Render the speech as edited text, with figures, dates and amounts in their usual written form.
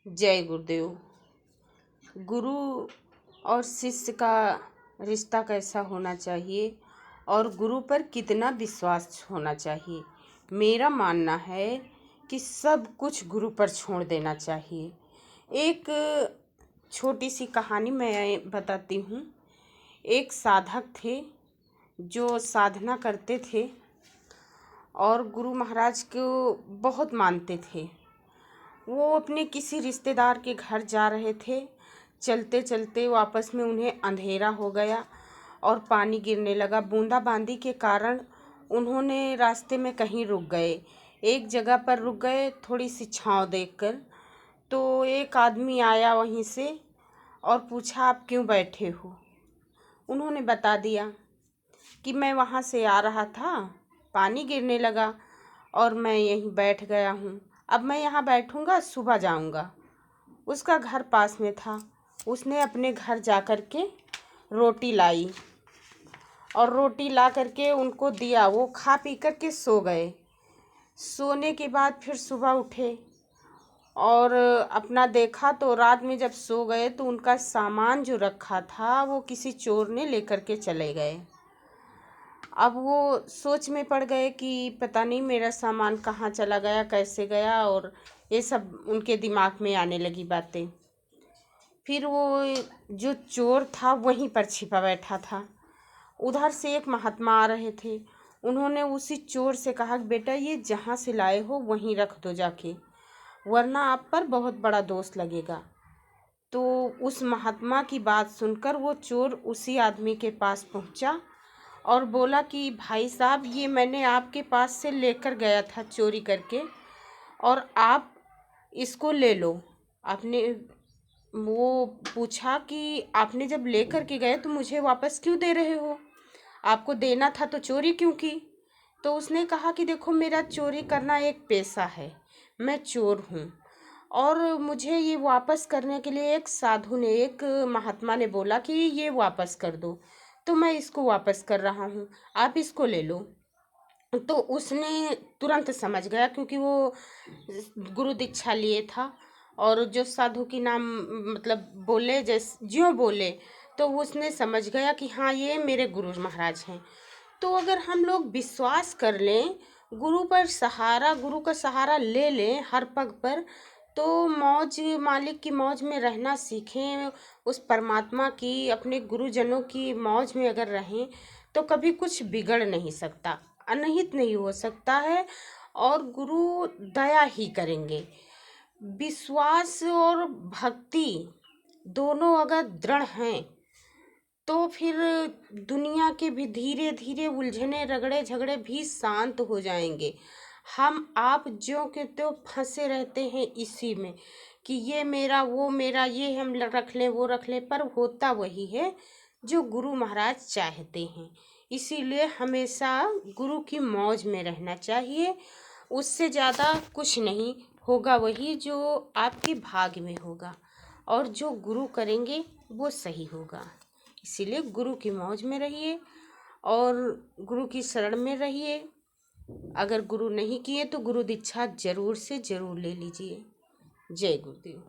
जय गुरुदेव। गुरु और शिष्य का रिश्ता कैसा होना चाहिए और गुरु पर कितना विश्वास होना चाहिए। मेरा मानना है कि सब कुछ गुरु पर छोड़ देना चाहिए। एक छोटी सी कहानी मैं बताती हूँ। एक साधक थे जो साधना करते थे और गुरु महाराज को बहुत मानते थे। वो अपने किसी रिश्तेदार के घर जा रहे थे। चलते चलते वापस में उन्हें अंधेरा हो गया और पानी गिरने लगा। बूंदाबांदी के कारण उन्होंने रास्ते में कहीं रुक गए। एक जगह पर रुक गए थोड़ी सी छांव देखकर। तो एक आदमी आया वहीं से और पूछा, आप क्यों बैठे हो? उन्होंने बता दिया कि मैं वहाँ से आ रहा था, पानी गिरने लगा और मैं यहीं बैठ गया हूँ। अब मैं यहाँ बैठूँगा, सुबह जाऊँगा। उसका घर पास में था। उसने अपने घर जा कर के रोटी लाई और रोटी ला करके उनको दिया। वो खा पी कर के सो गए। सोने के बाद फिर सुबह उठे और अपना देखा तो रात में जब सो गए तो उनका सामान जो रखा था वो किसी चोर ने लेकर के चले गए। अब वो सोच में पड़ गए कि पता नहीं मेरा सामान कहाँ चला गया, कैसे गया, और ये सब उनके दिमाग में आने लगी बातें। फिर वो जो चोर था वहीं पर छिपा बैठा था। उधर से एक महात्मा आ रहे थे। उन्होंने उसी चोर से कहा, बेटा ये जहाँ से लाए हो वहीं रख दो जाके, वरना आप पर बहुत बड़ा दोष लगेगा। तो उस महात्मा की बात सुनकर वो चोर उसी आदमी के पास पहुँचा और बोला कि भाई साहब, ये मैंने आपके पास से लेकर गया था चोरी करके और आप इसको ले लो। आपने वो पूछा कि आपने जब लेकर के गए तो मुझे वापस क्यों दे रहे हो? आपको देना था तो चोरी क्यों की? तो उसने कहा कि देखो, मेरा चोरी करना एक पेशा है, मैं चोर हूँ और मुझे ये वापस करने के लिए एक साधु ने, एक महात्मा ने बोला कि ये वापस कर दो, तो मैं इसको वापस कर रहा हूँ, आप इसको ले लो। तो उसने तुरंत समझ गया, क्योंकि वो गुरु दीक्षा लिए था और जो साधु की नाम मतलब बोले, जैसे ज्यों बोले तो उसने समझ गया कि हाँ, ये मेरे गुरु महाराज हैं। तो अगर हम लोग विश्वास कर लें, गुरु पर सहारा, गुरु का सहारा ले लें हर पग पर, तो मौज, मालिक की मौज में रहना सीखें, उस परमात्मा की, अपने गुरुजनों की मौज में अगर रहें तो कभी कुछ बिगड़ नहीं सकता, अनहित नहीं हो सकता है और गुरु दया ही करेंगे। विश्वास और भक्ति दोनों अगर दृढ़ हैं तो फिर दुनिया के भी धीरे धीरे उलझने, रगड़े झगड़े भी शांत हो जाएंगे। हम आप ज्यों के त्यों फंसे रहते हैं इसी में कि ये मेरा, वो मेरा, ये हम रख लें, वो रख लें, पर होता वही है जो गुरु महाराज चाहते हैं। इसीलिए हमेशा गुरु की मौज में रहना चाहिए। उससे ज़्यादा कुछ नहीं होगा, वही जो आपके भाग्य में होगा और जो गुरु करेंगे वो सही होगा। इसीलिए गुरु की मौज में रहिए और गुरु की शरण में रहिए। अगर गुरु नहीं किए तो गुरु दीक्षा जरूर से जरूर ले लीजिए। जय गुरुदेव।